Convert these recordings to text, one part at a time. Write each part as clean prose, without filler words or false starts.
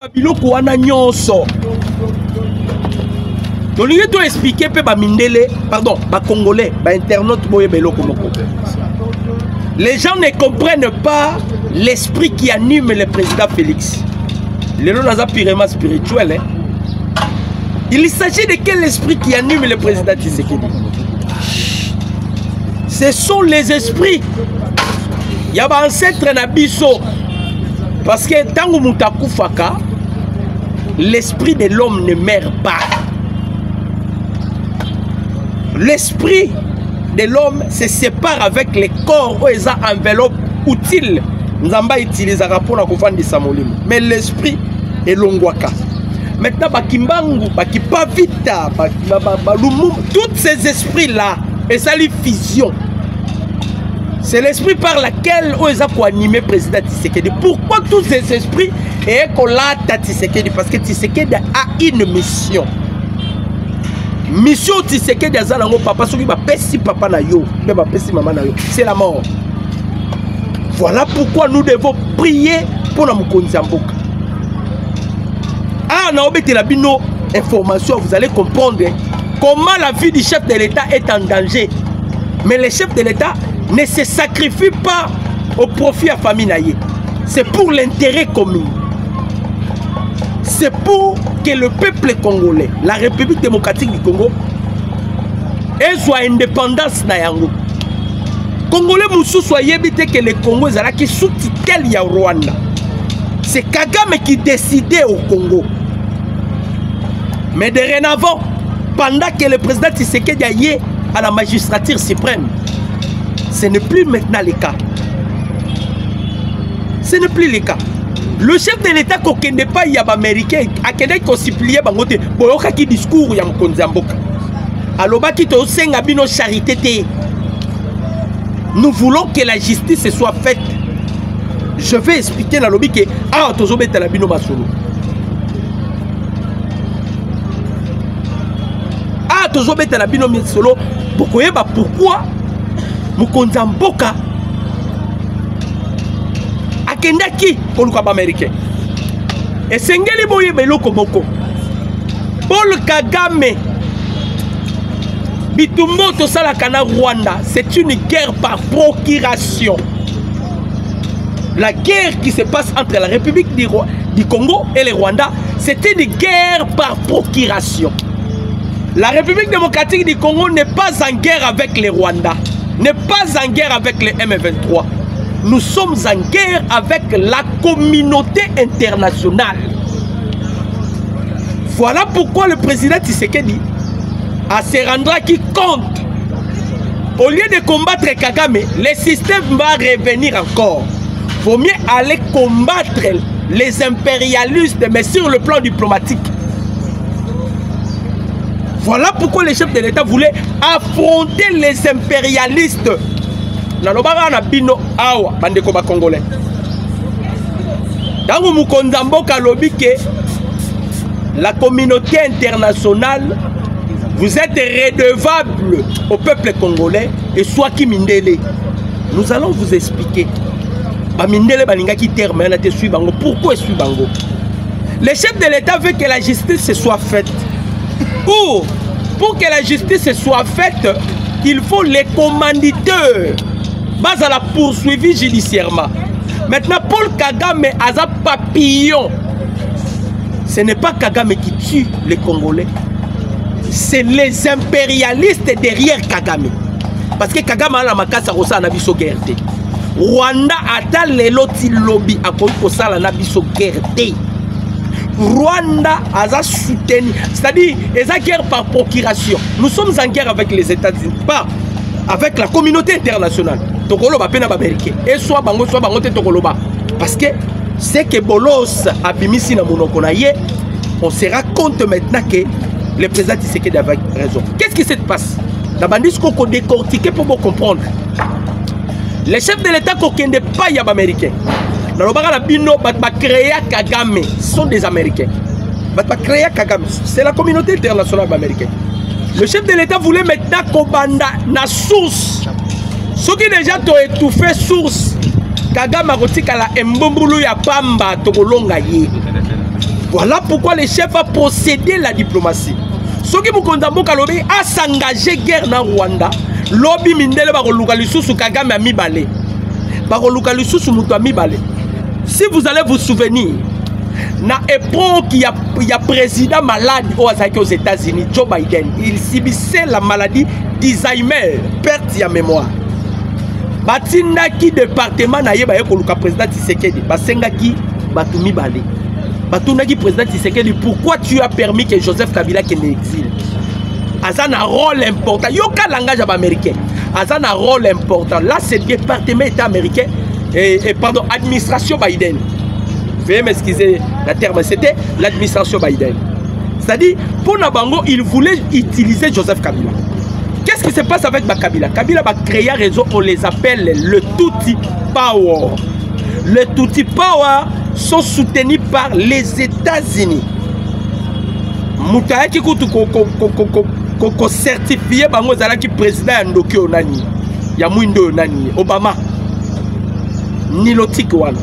biloko wana nyonso tolingi to expliquer pe ba mindele pardon ba congolais ba internautes boye beloko moko. Les gens ne comprennent pas l'esprit qui anime le président Félix. Le nom naza purement spirituel hein? Il s'agit de quel esprit qui anime le président Tshisekedi? Ce sont les esprits. Il y a un ancêtre na biso. Parce que tangu mutaku faka, l'esprit de l'homme ne meurt pas. L'esprit de l'homme se sépare avec les corps où ils ont enveloppe utile. Nzamba utilise rapport à kofandi samolimo. Mais l'esprit est longwaka. Maintenant bakimbangu, bakipavita, balumu, tous ces esprits là, et ça les fusion. C'est l'esprit par lequel on a animé le président Tshisekedi. Pourquoi tous ces esprits et qu'on l'a Tshisekedi? Parce que Tshisekedi a une mission. Mission Tshisekedi a papa, papa na yo, maman na yo, c'est la mort. Voilà pourquoi nous devons prier pour la Moukonzamboka. Ah, on a obéi la bino information, vous allez comprendre comment la vie du chef de l'État est en danger. Mais le chef de l'État ne se sacrifie pas au profit à famille naïe. C'est pour l'intérêt commun. C'est pour que le peuple congolais, la République démocratique du Congo, ait soit indépendance na yango. Congolais moussou soit yébité que le Congo est qui sous-titel ya Rwanda. C'est Kagame qui décidait au Congo. Mais dorénavant, pendant que le président Tshisekedi a yé à la magistrature suprême, ce n'est plus maintenant le cas. Ce n'est plus le cas. Le chef de l'État qui n'est pas américain, a quelqu'un qui supplié bangote, boyoka qui discours ya Mkonzamboka. Aloba ki to senga bino charité. Nous voulons que la justice soit faite. Je vais expliquer dans lobby que ah tozo beta la bino basolo. Ah tozo beta la bino solo. Pourquoi Mkonzamboka akendaki koluka ba américain et sengeli boye beloko moko Paul Kagame bitumbo to sala kana Rwanda, c'est une guerre par procuration. La guerre qui se passe entre la République du Congo et le Rwanda, c'est une guerre par procuration. La République démocratique du Congo n'est pas en guerre avec les Rwandais, n'est pas en guerre avec les M23. Nous sommes en guerre avec la communauté internationale. Voilà pourquoi le président Tshisekedi a se rendra qui compte. Au lieu de combattre Kagame, le système va revenir encore. Il vaut mieux aller combattre les impérialistes, mais sur le plan diplomatique. Voilà pourquoi le chef de l'État voulait affronter les impérialistes. Nalobara na bino awa bandeko ba congolais. Dango Mkonzamboka lobi ke la communauté internationale, vous êtes redevable au peuple congolais et soit qui mindele. Nous allons vous expliquer. Ba mindele balinga ki terme na te suivre bango. Pourquoi suivre bango? Le chef de l'État veut que la justice soit faite. Ou pour que la justice soit faite, il faut les commanditeurs. Base à la poursuivi judiciairement. Maintenant, Paul Kagame a un papillon. Ce n'est pas Kagame qui tue les Congolais. C'est les impérialistes derrière Kagame. Parce que Kagame a la makasa rosa na biso guerre. Rwanda ata leloti lobby a kosa la na biso guerre. Rwanda a soutenu. C'est-à-dire, ils ont guerre par procuration. Nous sommes en guerre avec les États-Unis. Pas avec la communauté internationale. Tokoloba pena américain. Et soit bango te tokoloba. Parce que c'est que Bolos a bimisi na monoko na ye, on se rend compte maintenant que le président Tshisekedi avait raison. Qu'est-ce qui se passe? La bandit qu'on décortiquer pour vous comprendre. Les chefs de l'État qui n'est pas yab américain. Dans le bar la bino bat créé Kagame, ce sont des Américains. Bat créé Kagame, c'est la communauté internationale américaine. Le chef de l'État voulait maintenant Kobanda na source. Ceux qui déjà t'ont étouffé source, Kagame a retiré la mbombulu ya pamba tokolonga ye. Voilà pourquoi le chef a procédé la diplomatie. Ce qui vous condamne à s'engager guerre dans Rwanda. Lobby mindele ba koluka lisusu Kagame a mibale. Ba koluka lisusu mutu a mibale. Si vous allez vous souvenir, na époque il y a président malade aux États-Unis, Joe Biden, il subissait la maladie d'Alzheimer, perte de mémoire. Batindaki département na yeba koluka président Tshisekedi, basengaki batu mibale. Batundaki président Tshisekedi, pourquoi tu as permis que Joseph Kabila ait exil? Azan a un rôle important. Yoka langage américain. Azan a un rôle important. Là, c'est le département état américain et pardon, administration Biden. Veuillez m'excuser la terme, c'était l'administration Biden. C'est-à-dire, pour Nabango, il voulait utiliser Joseph Kabila. Qu'est-ce qui se passe avec Kabila? Kabila va créer un réseau, on les appelle le Tutsi Power. Le Tutsi Power sont soutenus par les États-Unis. Moutaaki ko certifié bango zalaki président ya Ndoki onani ya Mwindo onani Obama ni lotik wana.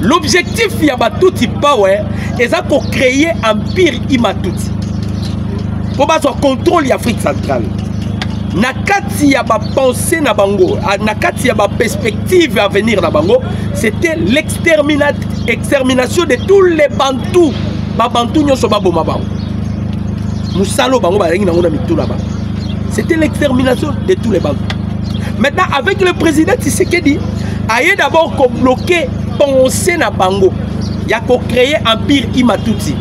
L'objectif ya Batuti Power est de créer un empire Imatuti pour bazwa contrôle l'Afrique centrale. Na kati ya ba pensée na bango, na kati ya ba perspective à venir na bango, c'était l'extermination de tous les Bantous. Ba Bantous nyoso ba boma bango. C'était l'extermination de tous les Bantous. Maintenant, avec le président Tshisekedi, il a d'abord bloqué pensée na bango. Il a créé un empire Imatuti.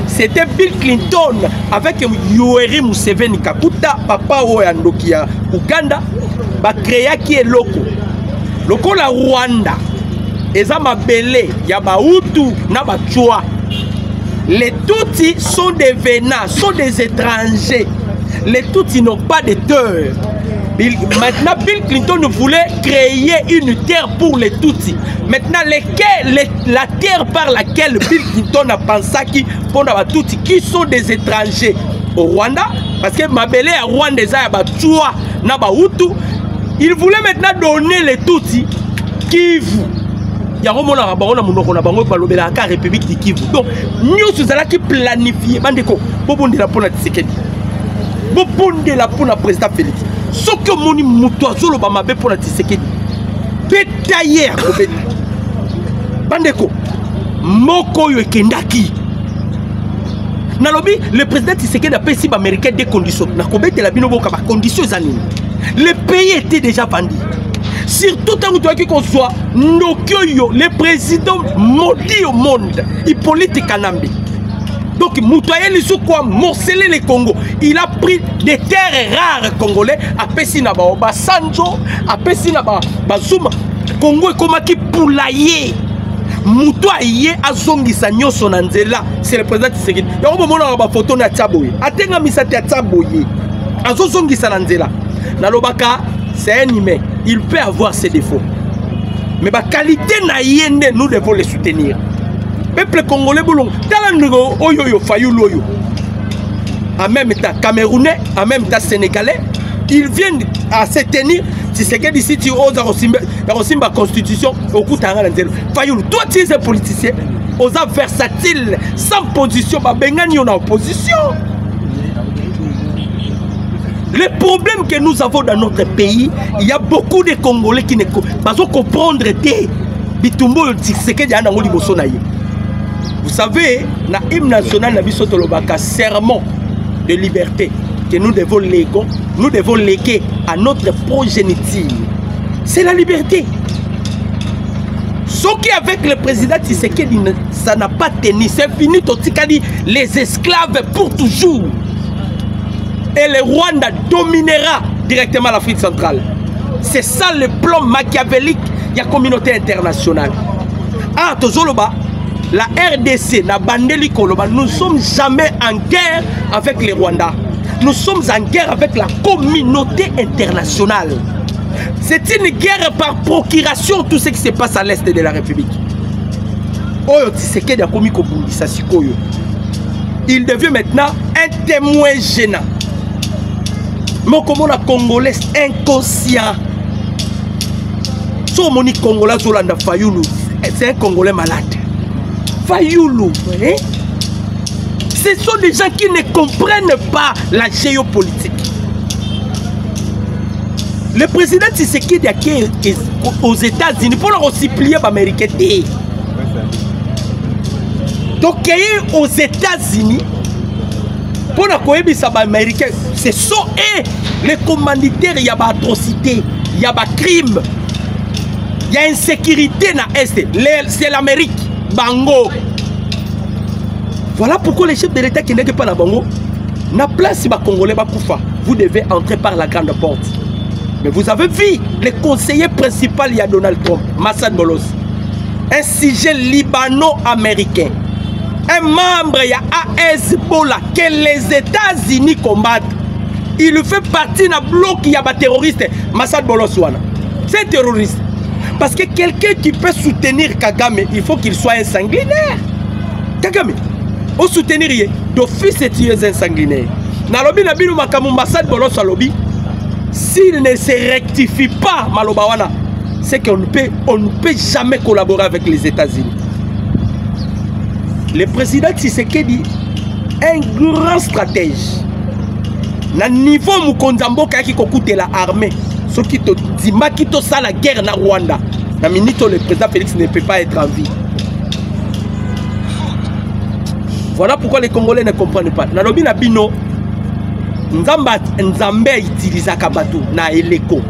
C'était Bill Clinton avec Yoweri Museveni Kakuta, papa Oyandokia Uganda, a créé qui est loco. Loco la Rwanda. Eza mabele ya ba Hutu na ba Tchwa. Les Tutsis sont des venants, sont des étrangers. Les Tutsis n'ont pas de terre. Maintenant, Bill Clinton voulait créer une terre pour les Tutsis. Maintenant, la terre par laquelle Bill Clinton a pensé qui pour les Tutsis, qui sont des étrangers au Rwanda, parce que Mabele à Rwanda, il voulait maintenant donner les Tutsis Kivu. Il y a un moment où on a la République de Kivu. Donc, nous sommes planifiés. Pour la Tshisekedi. Pour la président Félix. Ce que mon moutoiseau le pour la Tshisekedi. Pétaillé. Bandeko. Moko yo kendaki. Nalobi, le président Tshisekedi a payé si américain des conditions. Le pays était déjà vendu. Surtout tant que qu'on soit Nokyoyo, le président maudit au monde, Hippolyte Kanambi. Donc, Moutaye Lissoukwa, morcelé le Congo. Il a pris des terres rares congolais, à Pessinaba, à Sanjo, à Pessinaba, à Zuma. Congo est comme qui poulailler. Moutaye a zongi sa nyoso nanzela. C'est le président Tshisekedi. Il y a un moment où on a photo na Tchaboye. Atenga misate ya Tchaboye. Azo zongi sa nanzela. Nalobaka, c'est un humain. Il peut avoir ses défauts. Mais la qualité naïenne, nous devons les soutenir. Peuple congolais, en même temps camerounais, en même temps sénégalais, ils viennent à se tenir. Si c'est que d'ici tu oses la constitution, au coup Fayoulou, toi tu es un politicien, oses versatile, sans position, on a opposition. Le problème que nous avons dans notre pays, il y a beaucoup de Congolais qui ne pas comprendre vous savez, la hymne national na serment de liberté que nous devons léguer à notre progéniture. C'est la liberté. Ce qui avec le président Tshisekedi, ça n'a pas tenu. C'est fini, les esclaves pour toujours. Et le Rwanda dominera directement l'Afrique centrale. C'est ça le plan machiavélique de la communauté internationale. Ah, Tozoloba, la RDC, la Bandeli Koloba, nous ne sommes jamais en guerre avec les Rwandais. Nous sommes en guerre avec la communauté internationale. C'est une guerre par procuration, tout ce qui se passe à l'est de la République. Il devient maintenant un témoin gênant. Mais comment la Congolais inconscient. C'est un Congolais malade. Fayoulou, hein? Ce sont des gens qui ne comprennent pas la géopolitique. Le président Tshisekedi est aux États-Unis pour leur aussi plier l'Amérique. Donc, aux États-Unis, pour la cohébissa américain, ce sont eux les commanditaires. Il y a des atrocités, il y a des crimes, il y a insécurité dans l'Est. C'est l'Amérique, Bango. Voilà pourquoi les chefs de l'État qui n'est pas la Bango, na place si Congolais Bakoufa, vous devez entrer par la grande porte. Mais vous avez vu, le conseiller principal, il y a Donald Trump, Massad Bolos, un sujet libano-américain, un membre, il y a Hezbollah, que les États-Unis combattent. Il fait partie d'un bloc, il y a des terroristes, Massad Bolos. C'est un terroriste. Parce que quelqu'un qui peut soutenir Kagame, il faut qu'il soit un sanguinaire. Kagame, au soutenir, d'office est un sanguinaire. Nalobi Nabinou Makamou Massad Bolos à lobby. S'il ne se rectifie pas, Malobawana, c'est qu'on ne peut jamais collaborer avec les États-Unis. Le président Tshisekedi est un grand stratège. Na niveau Mukonzambo qui coûte la armée, ce qui te dit qui te ça la guerre na Rwanda. Na minute le président Félix ne peut pas être en vie. Voilà pourquoi les Congolais ne comprennent pas. Nalobi Nabino Nzambe utilise Kabatou na Eleko.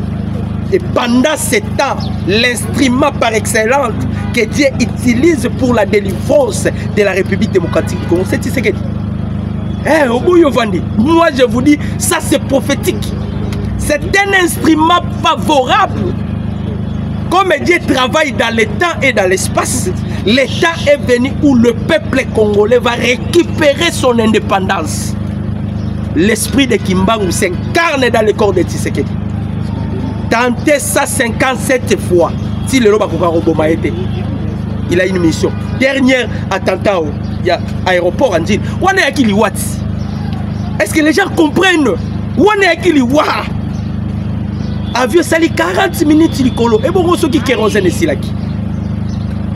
Et pendant ce temps, l'instrument par excellence que Dieu utilise pour la délivrance de la République démocratique du Congo, c'est ce qu'il dit. Moi je vous dis, ça c'est prophétique. C'est un instrument favorable. Comme Dieu travaille dans le temps et dans l'espace, le temps est venu où le peuple congolais va récupérer son indépendance. L'esprit de Kimbangu s'incarne dans le corps de Tshisekedi. Tentez ça 57 fois. Si le Roboma était, il a une mission. Dernier attentat, il y a aéroport en Djinn. On est à Kiliwat. Est-ce que les gens comprennent? On est à Kiliwat. Avion sali 40 minutes du colo. Et bon, ceux qui kérosène ici là.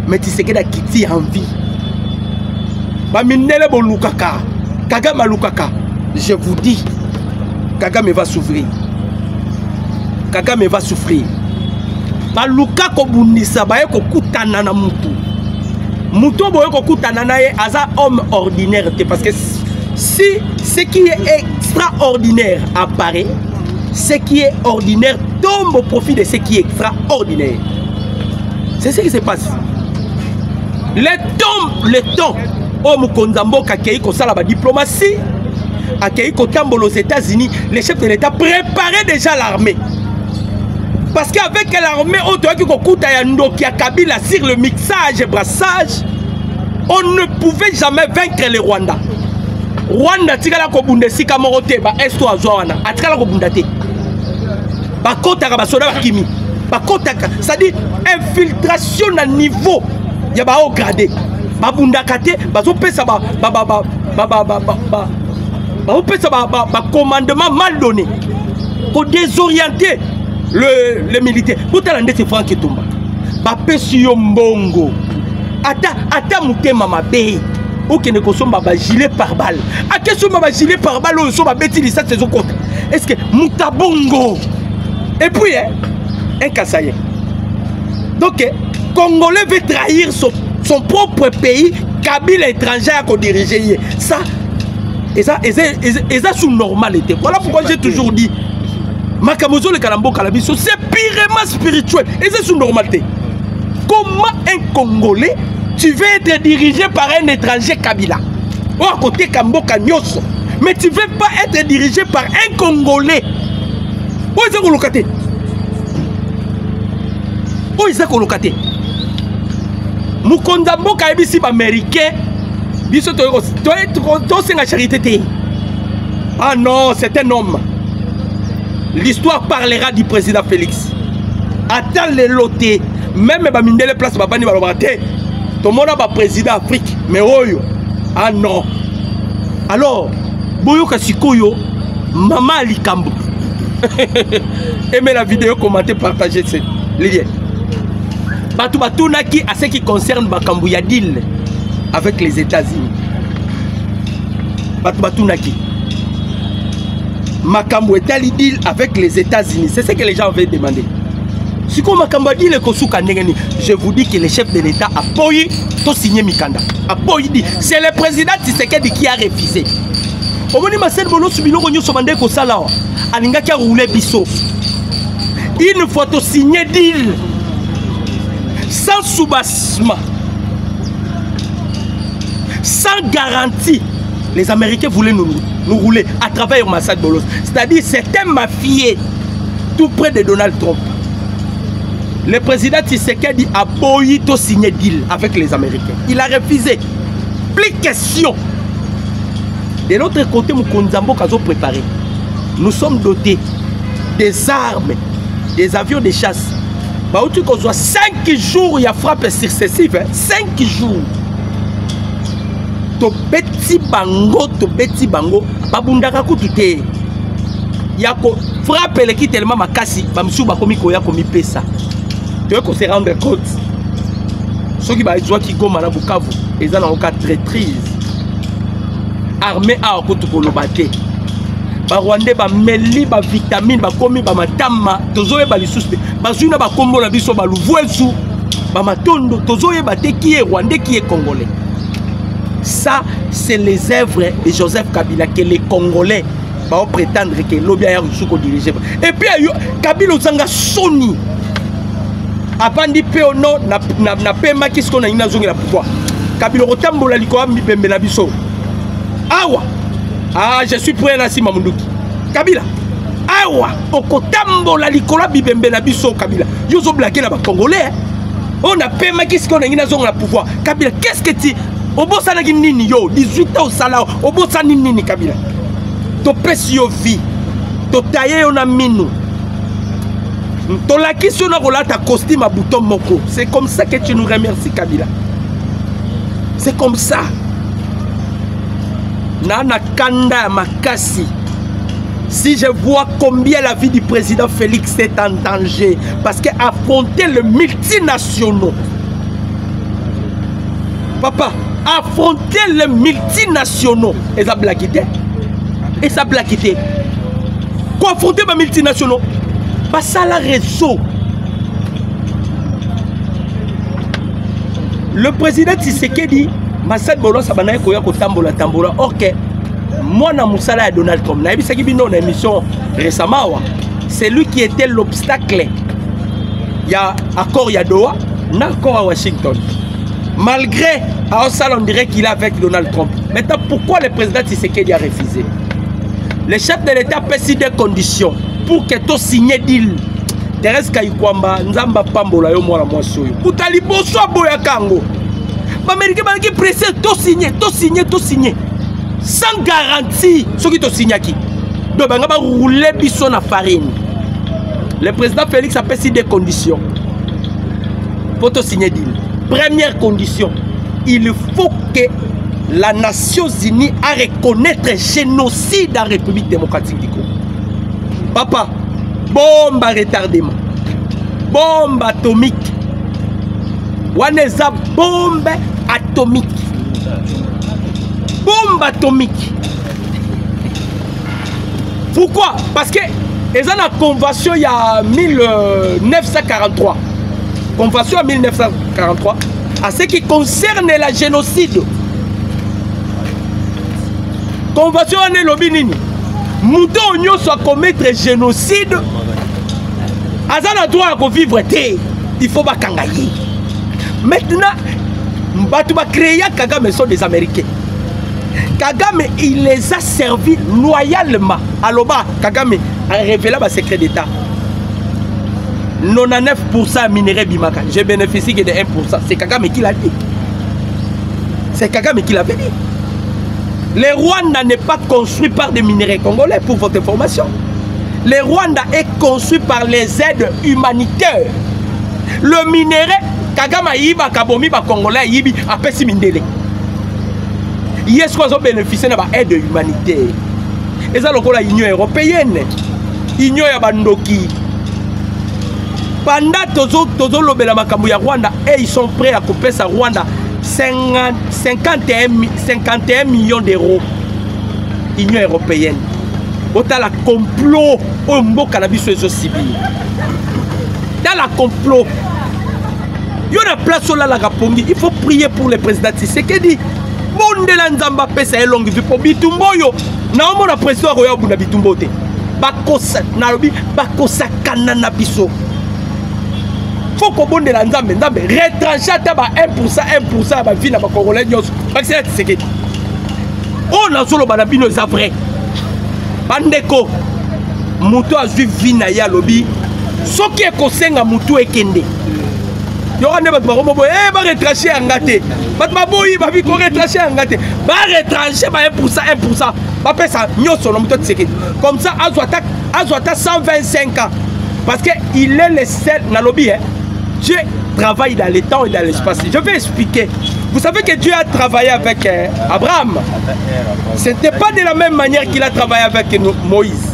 Mais Tshisekedi a quitté en vie. Baminele bon Lukaka. Kagame Lukaka. Je vous dis, Kagame va souffrir. Kagame va souffrir. Baluka kobunisa baye kokutana na mutu. Mutu boye kokutana na ye aza homme ordinaire parce que si ce qui est extraordinaire apparaît, ce qui est ordinaire tombe au profit de ce qui est extraordinaire. C'est ce qui se passe. Le temps au Mukonzambo kakei kosala ba diplomatie. À aux États-Unis, les chefs de l'État préparaient déjà l'armée. Parce qu'avec l'armée, qui a Kabila sur le mixage et brassage, on ne pouvait jamais vaincre les Rwandais. Rwanda, tigala ko bundesi kamorote ba esto azwana, atikala ko bundate. Ba kota ka basoda ba kimi. Ba kota c'est-à-dire infiltration à niveau ya ba haut gradé. Ba bundakate, ba zo pesa ba commandement mal donné pour désorienter le militaire. Pour t'aller c'est Franck Etumba. Bapé sur Mbongo. Ata mutema mabe. Ok ne consomme ba gilet par balle. A question ba gilet par balle on so ba beti ça saison compte. Est-ce que mutabongo? Et puis un Kassaye. Donc Congolais veut trahir son propre pays. Kabila étranger à diriger ça. Et ça sous normalité. Voilà pourquoi j'ai toujours dit Makamozo le Kalambo Kalabiso, c'est purement spirituel. Et c'est sous normalité. Comment un Congolais, tu veux être dirigé par un étranger Kabila? Ou à côté Kambo Kanyoso. Mais tu ne veux pas être dirigé par un Congolais. Où est-ce que vous locatez? Où est-ce que vous locatez? Mukondambo Kaibisi américain. La charité. Ah non, c'est un homme. L'histoire parlera du président Félix. Attends les lotés. Même les places, babani balobate. Tout le monde a président Afrique. Mais oh ah non. Alors, Boyo Kasikoyo, Maman Alikambo. Aimez la vidéo, commentez, partagez les liens. Batou Batounaki à ce qui concerne Bakambu Yadil. avec les États-Unis. Batubatunaki. Makambo etali deal avec les États-Unis. C'est ce que les gens avaient demandé. Si comme Makambo dit le Kosuka Negeni, je vous dis que le chef de l'État a payé tout signé Mikanda. A payé. C'est le président Tshisekedi qui a refusé. Au moment où Marcel Bolo Subino Gonyo Somande Kosala, Alinga qui a roulé bisso. Une photo signée deal. Sans soubassement. Sans garantie. Les Américains voulaient nous rouler à travers Marcel Bolos. C'est-à-dire c'était mafié tout près de Donald Trump. Le président Tshisekedi a beau signé deal avec les Américains. Il a refusé. Plus question. De l'autre côté, Moukonzambo Kazo préparé. Nous sommes dotés des armes, des avions de chasse. Bah, tu qu'on soit 5 jours, il y a frappe successive. 5 jours. To beti bango, babundaka kutute. Yako frappe le qui tellement makasi, bamsou bakomi koya komi pesa. Tu veux qu'on se rende compte. Ceux qui baizwa qui goma na Bukavu, ils ont encore traîtrise. Armée a okutu kolobate. Ba Rwandais ba meli ba vitamine ba komi ba matama, tozoye ba lisuste. Ba zuna ba kombo la biso ba luvuesu, ba matondo, tozoye ba te qui est Rwandais qui est Congolais. Ça, c'est les œuvres de Joseph Kabila que les Congolais vont prétendre que l'Obia a reçu qu'on dirigeait. Et puis, Kabila Zanga Sony. Avant de dire non, na pema qui ce qu'on a une zone la pouvoir. Kabila Rotambo la likoa mi bembe na biso. Awa. Ah, je suis prêt là si Mamunduki. Kabila. Awa. Okotambo la likola bi bembe na biso Kabila. Yo zo blaguer là ba Congolais. On a pema qui ce qu'on a une zone la pouvoir. Kabila, qu'est-ce que tu Obosa na nini yo 18 ans au salaire obosa nini Kabila to pesi yo vie to tailler yo na minu to la question na rolata costume à bouton moko. C'est comme ça que tu nous remercies Kabila. C'est comme ça. Nana kanda makasi. Si je vois combien la vie du président Félix est en danger parce qu'affronter le multinationaux. Papa, affronter les multinationaux. Et ça blaguité. Et ça blaguité. Quoi affronter les multinationaux? Pas ça la réseau. Le président Tshisekedi, Marcel Bolo Sabanaye Koya Kotambola Tambola. Ok. Moi, na Moussala et Donald Trump. Na ebisaki bino na émission récemment. C'est lui qui était l'obstacle. Il y a accord ya Doha, na accord à Washington. Malgré, à on dirait qu'il est avec Donald Trump. Maintenant, pourquoi le président Tshisekedi a refusé? Le chef de l'État peut signer des conditions pour que tu signes deal. Thérèse Kayikwamba, Nzamba Pambola, yo mwana mwasi yo. Utalibo so boya kango. L'Américain qui pressé tout signer. Sans garantie, ce qui te signe qui. Donc, on va rouler biso na farine. Le président Félix a fait des conditions pour te signer deal. Première condition, il faut que la Nations Unies a reconnaître le génocide en République démocratique du Congo. Papa, bombe à retardement, bombe atomique. Waneza bombe atomique. Bombe atomique. Pourquoi? Parce que ils ont la convention il y a 1943. Convention en 1943 à ce qui concerne la génocide. Convention en Elobinini. Mouton Nyo soit commettre génocide. Azan a droit à vivre. Il faut pas kangaye. Maintenant, Mbatu va créer Kagame sont des Américains. Kagame, il les a servis loyalement. Aloba, Kagame a révélé le secret d'État. 99% minerai Bimaka. Je bénéficie que de 1%. C'est Kagame qui l'a dit. C'est Kagame qui l'a dit. Le Rwanda n'est pas construit par des minerais congolais, pour votre information. Le Rwanda est construit par les aides humanitaires. Le minerai, Kagame Yiba Kabomi ba Congolais Yibi a Pessi Mindele. Yes, quoi, ont bénéficié de l'aide humanitaire. Et ça, l'Union européenne, l'Union Yabandoki. Pendant Tozo Lobela Makambu ya Rwanda, et ils sont prêts à couper sa Rwanda 51 millions d'euros. Union européenne. Dans la complot, au mot cannabis civil. Dans la complot, il y a une place sur la Rapongi. Il faut prier pour le président Tshisekedi. Monde la nzamba pesa e longue vie pour bitumbo yo. Na omo na pression roya buna bitumbo te. Bakosa na lobi bakosa kanana biso. Faut ko bonde la nzambe retrancher ta ba 1% ba vie na ba congolais nyos. Parce que Tshisekedi. On a solo bana bino za vrai. Bandeko muto azwi vina ya lobi. Soki ekosenga mutu ekende. Yo ane bat ba romo ba retrancher angate. Bat ba boyi ba bi ko retrancher angate. Ba retrancher ba 1%. Ba pesa nyoso no muto Tshisekedi. Comme ça azwata 125 ans. Parce que il est le seul na lobi hein. Dieu travaille dans le temps et dans l'espace. Je vais expliquer. Vous savez que Dieu a travaillé avec Abraham. Ce n'était pas de la même manière qu'il a travaillé avec Moïse.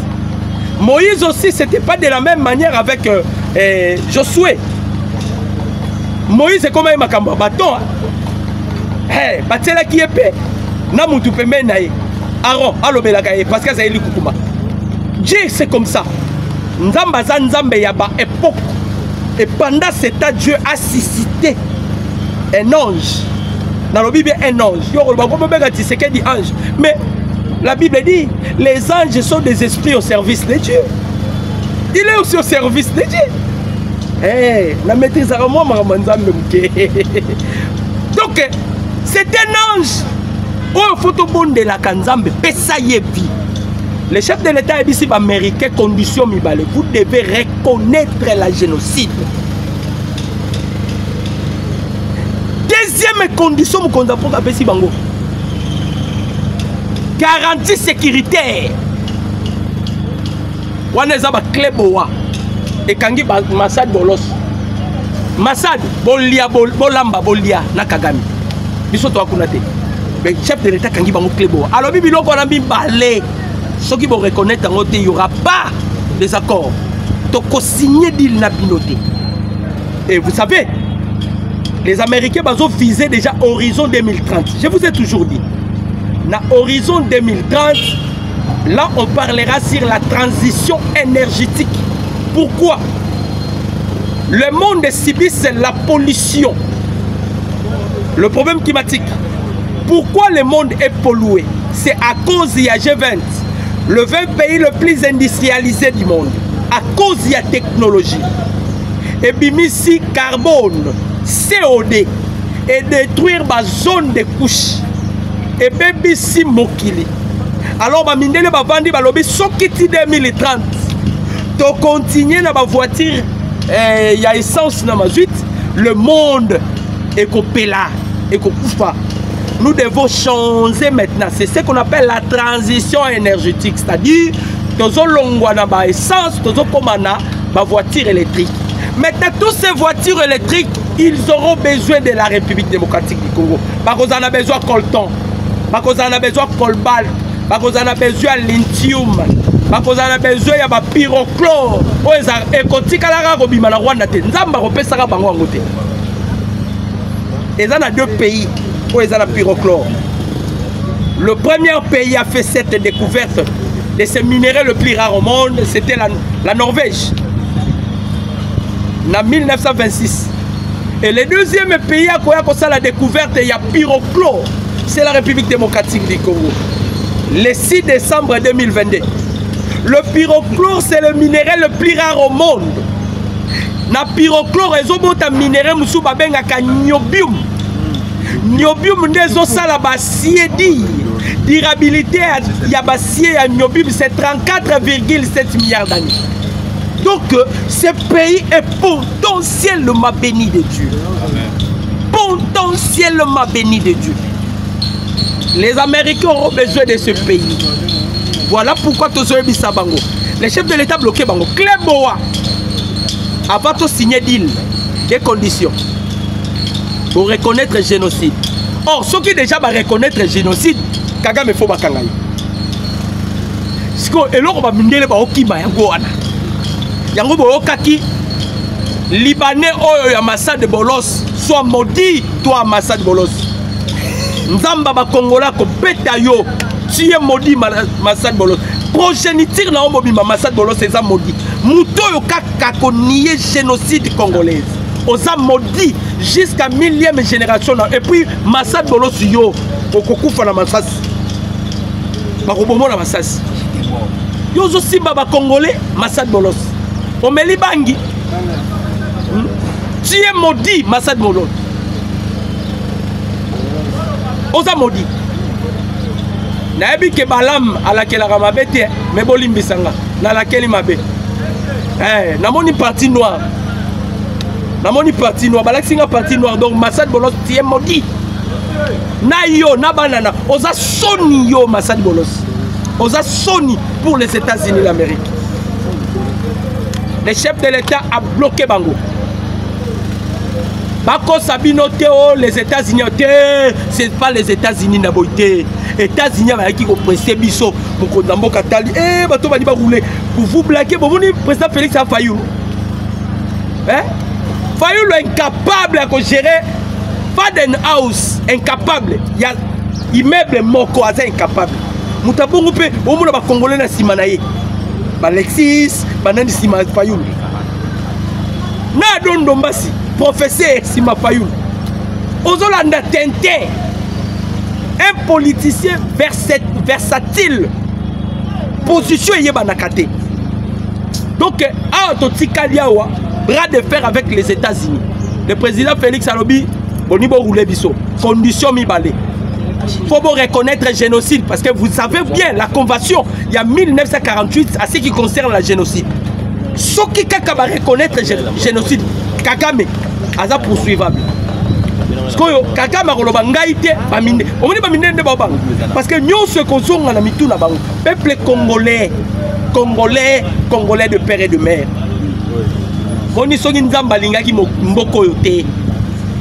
Moïse aussi, ce n'était pas de la même manière avec Josué. Moïse, c'est comme un macamba bâton. Hey, batela qui est paix. Namutu peme nae. Aaron, allo belakaye, parce que ça est kukuma. Dieu, c'est comme ça. Nzamba za nzambe yaba époque. Et pendant ce temps, Dieu a suscité un ange. Dans la Bible, un ange. Mais la Bible dit, les anges sont des esprits au service de Dieu. Il est aussi au service de Dieu. Eh, la maîtrise à moi, donc, c'est un ange. Oh, photo bonne de la Kanzambe, Pesayebi. Le chef de l'État est ici américain, condition mibale. Vous devez reconnaître la génocide. Deuxième condition, vous connaissez Bango. Garantie sécuritaire. Wanezaba Kleboa. Et Kangi Massad Bolos. Massad Bolia Bolamba Bolia Nakagami. Bisoto Akunate. Le chef de l'État Kangi Bango Kleboa. Alors, Bibilo Konami Balé. Ceux qui vont reconnaître en côté, il n'y aura pas des accords. Donc, signer d'île n'a pinoté. Et vous savez, les Américains ont visé déjà horizon 2030. Je vous ai toujours dit, dans horizon 2030, là, on parlera sur la transition énergétique. Pourquoi? Le monde subit la pollution, le problème climatique. Pourquoi le monde est pollué? C'est à cause de G20. Le 20 pays le plus industrialisé du monde, à cause de la technologie. Et bimisi carbone, COD, et détruire ma zone de couche. Et bimisi mokili. Alors, ma mindele va vendre ma lobby sokiti 2030. To continuer na ma voiture, il y a essence dans ma suite. Le monde est coupé là, est coupé. Nous devons changer maintenant. C'est ce qu'on appelle la transition énergétique. C'est-à-dire, nous avons essence, nous avons ma voiture électrique. Maintenant, toutes ces voitures électriques, ils auront besoin de la République démocratique du Congo. Parce qu'on en a besoin de coltan, parce qu'on en a besoin de cobalt, parce qu'on en a besoin de lithium, parce qu'on en a besoin de pyrochlore. Et ça, a deux pays. Pyrochlore. Le premier pays a fait cette découverte de ce minerai le plus rare au monde, c'était la Norvège, en 1926. Et le deuxième pays à quoi la découverte, il y a pyrochlore, c'est la République démocratique du Congo. Le 6 décembre 2022. Le pyrochlore, c'est le minerai le plus rare au monde. Na pyrochlore, ils ont un minerai qui niobium. Niobium nezo sala bassier dit durabilité ya bassier ya niobium c'est 34,7 milliards d'années. Donc ce pays est potentiellement béni de Dieu. Potentiellement béni de Dieu. Les Américains auront besoin de ce pays. Voilà pourquoi tous ceux qui bango. Les chefs de l'État bloqué bango. Kleboa avant de signer deal des conditions pour reconnaître le génocide. Or, ceux qui déjà va reconnaître le génocide, Kagame faut bakangaï. Parce que l'on va miner les okima yangoana. Yango bo okaki Libanais oyo ya Massad de Bolos Sois maudit, toi, Massad Bolos. Nzamba ba Kongola ko beta yo. Tu es maudit, Massad Bolos. Progéniture na omobima Massad Bolos c'est ça maudit. Muto yo kaka ko nier génocide congolaise. Oza maudit jusqu'à 1000e génération. Et puis Massad Bolos yo okokufa na Massas. Ba kobomo na Massas. Yo zo simba ba Congolais Massad Bolos. Omeli bangi. Tu es maudit, Massad Bolos. Oza maudit. Naebi ke balam ala ke la ramabete me bolimbi sanga na la keli mabe. Namoni partie noire. Namoni partie noire. Balaksinga partie noire. Donc Massad Bolos tu es maudit. Na yo na banana. Oza soni yo Massad Bolos. Oza soni pour les États-Unis d'Amérique. Le chef de l'État a bloqué Bango. Bako Sabino Théo, les États-Unis, c'est pas les États-Unis n'aboité. États-Unis avec qui pressé biso, Mukondambo Katali, bato bani ba rouler. Pour vous blaguer, bon le président Félix a Fayou. Hein? Fayou est incapable à gérer Faden House, incapable. Il y a immeuble Moko Aza incapable. Mutabungu pe, au monde ba Congolais na Simanaye. Ba Lexis, ba Nandi Sima Fayou. Na Don Dombasi. Professeur Sima Fayou. Ozolanda Tintin. Un politicien versatile. Position Yebanakate. Donc, à Totikaliawa, bras de fer avec les États-Unis. Le président Félix Alobi, Bonibo Roulé Bisso. Condition Mibale. Il faut reconnaître le génocide parce que vous savez bien, la convention, il y a 1948 à ce qui concerne le génocide. Ce qui va reconnaître le génocide, Kagame. Aza poursuivable. Parce que Kagame a ngaïté baminde. On dit baminde de babang. Parce que nous ce qu'on sont en amitou na bang. Peuple congolais, congolais de père et de mère. On y sont nzamba linga ki mboko yote.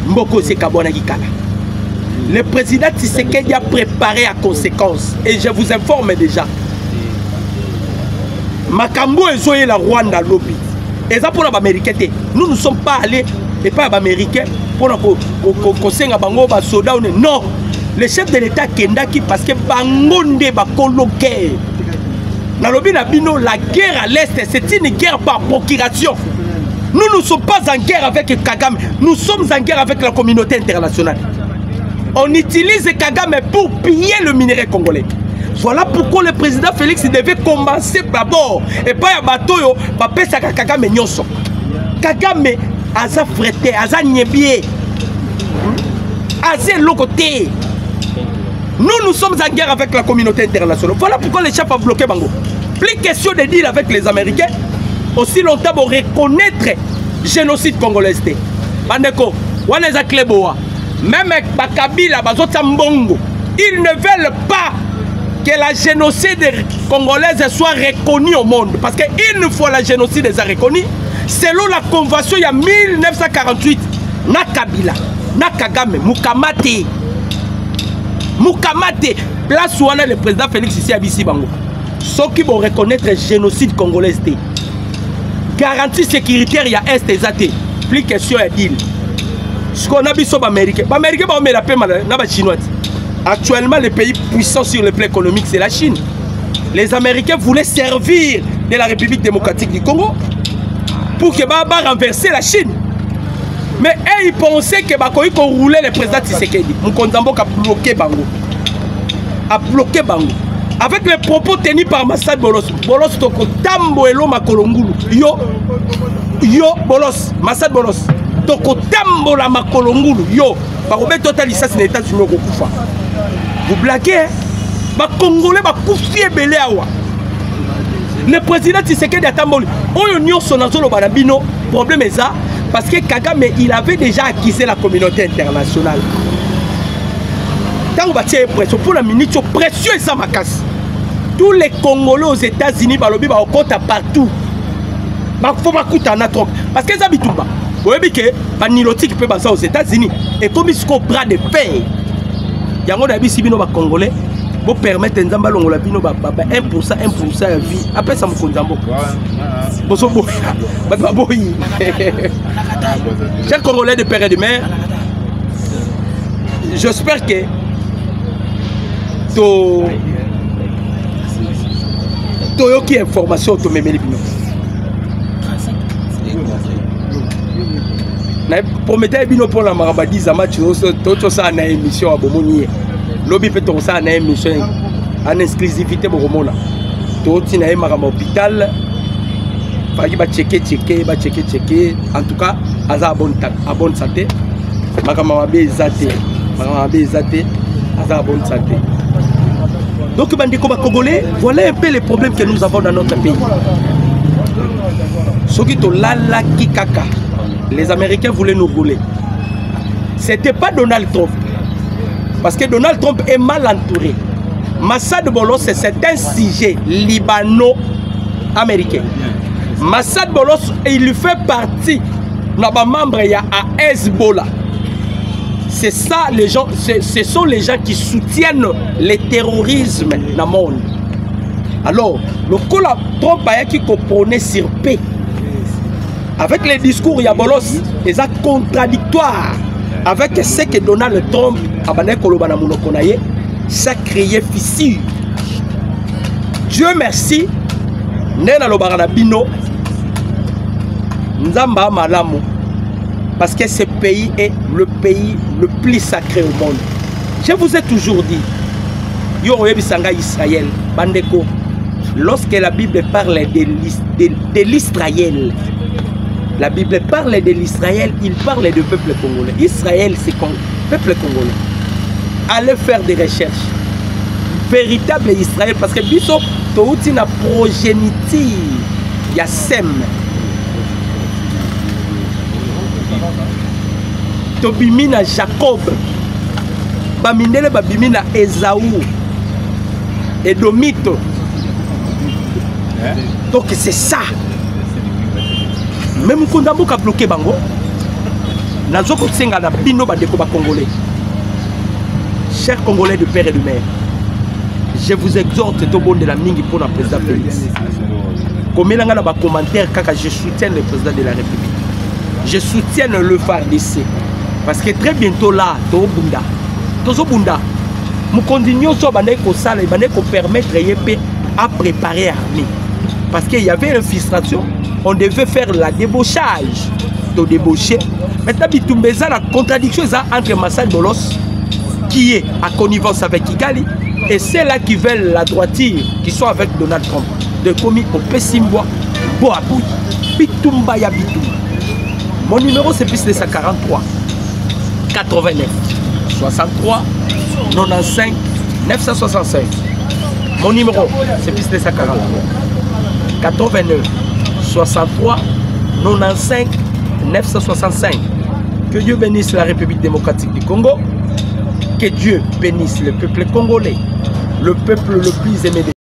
Mboko se kabona kikala. Le président Tshisekedi a préparé à conséquence et je vous informe déjà. Makambo ezoye la Rwanda lobby. Et ça pour les Américains. Nous ne sommes pas allés et pas Américains pour qu'on bango ba soda non. Le chef de l'État kendaki parce que bangonde ba coloquer. Dans le bino la guerre à l'est c'est une guerre par procuration. Nous ne sommes pas en guerre avec Kagame, nous sommes en guerre avec la communauté internationale. On utilise Kagame pour piller le minerai congolais. Voilà pourquoi le président Félix devait commencer d'abord. Et pas à bateau, papa Kagame nyonso. Kagame aza frette, aza nyebie. Aza lokoté. Nous sommes en guerre avec la communauté internationale. Voilà pourquoi les chefs ont bloqué Bango. Plus question de deal avec les Américains. Aussi longtemps pour reconnaître le génocide congolais. Bandeko, Waneza Kleboa. Même avec Bakabila, Bazotambongo, ils ne veulent pas que la génocide congolaise soit reconnue au monde. Parce qu'une fois la génocide est reconnue, selon la convention, il y a 1948, na Kabila, na Kagame, Mukamate, place où on a le président Félix ici à Bissibango. Ceux qui vont reconnaître le génocide congolais, garantie sécuritaire, il y a STZAT, plus question à dire. Ce qu'on a vu sur les Américains, les Américains vont mettre la paix dans les Chinois. Actuellement, le pays puissant sur le plan économique, c'est la Chine. Les Américains voulaient servir de la République démocratique du Congo pour que Baba renverser la Chine. Mais eux, ils pensaient que Bakoï qu'on roulait le président Tshisekedi. Mukondambo a bloqué Bango. A bloqué Bango. Avec les propos tenus par Massad Bolos. Bolos toko tambo elo makolongulu. Yo, Bolos, Massad Bolos. Toko tambo la makolongulu. Yo, Barobé total ça c'est l'État sur le Gokufa. Vous blaguez, hein? Congolais, Koufié Belé Awa. Le président Tshisekedi a tamboli. On y a son azolo barabino. Problème est ça. Parce que Kagame, il avait déjà acquis la communauté internationale. Tant qu'on va tirer pression pour la minute, pression et ça ma casse. Tous les Congolais aux États-Unis, balobi ba okota partout. Ba faut ba kuta na trop. Parce que ça bitumba. Vous voyez que ba nilotique peut passer aux États-Unis et comme ils sont bras de fer. Yango na bisi bino ba Congolais, bo permettre nzamba longola bino ba 1% à vie. Après ça me konzambo. Boso bo. Ba boyi. Chers Congolais de père et de mère, j'espère que toyoki information tomemeli bino. Na promettais bino pour la marabadi za match to ça na émission à bomoni. Lobi peut to ça na émission en exclusivité bomona. To tina e marama hôpital. Faki ba checker. En tout cas, aza bonne santé. Makama mabe zate. Aza bonne santé. Donc bandeko ba congolais, voilà un peu les problèmes que nous avons dans notre pays. Soki to lala kikaka. Les Américains voulaient nous rouler. C'était pas Donald Trump. Parce que Donald Trump est mal entouré. Massad Bolos, c'est un sujet libano-américain. Massad Bolos, il fait partie de membre à Hezbollah. C'est ça, les gens, ce sont les gens qui soutiennent le terrorisme dans le monde. Alors, le Trump a qui comprenait sur paix. Avec les discours Yabolos, ils sont contradictoires avec ce que Donald Trump a fait, ça créé fissure. Dieu merci, Nena Lobaranabino, Nzamba Malamu, parce que ce pays est le pays le plus sacré au monde. Je vous ai toujours dit, Yoroyebisanga Israël, Bandeko, lorsque la Bible parle de l'Israël, la Bible parle de l'Israël, il parle du peuple congolais. Israël, c'est le peuple congolais. Allez faire des recherches. Véritable Israël, parce que Biso, tu as une progéniture, il y a Sem. Tu bimina Jacob. Bamindele babimina Esaú. Edomito. Donc c'est ça. Même quand on a bloqué Bango, Congolais. Chers Congolais de père et de mère, je vous exhorte au bon de la mingi pour le président Félix. Comme il y a des commentaires, je soutiens le président de la République. Je soutiens le FARDC. Parce que très bientôt là, Tozobunda, nous continuons à permettre à préparer l'armée. Parce qu'il y avait une frustration. On devait faire la débauchage de débaucher. Maintenant, il y a la contradiction entre Massad Bolos, qui est à connivence avec Kigali, et ceux-là qui veulent la droiture, qui sont avec Donald Trump. De commis au Pessimbois, Boaboui, Bitumba ya Bitumba. Mon numéro c'est plus de 143 89 63 95 965. Mon numéro c'est plus de 143 89 63 95 965. Que Dieu bénisse la République démocratique du Congo. Que Dieu bénisse le peuple congolais, le peuple le plus aimé.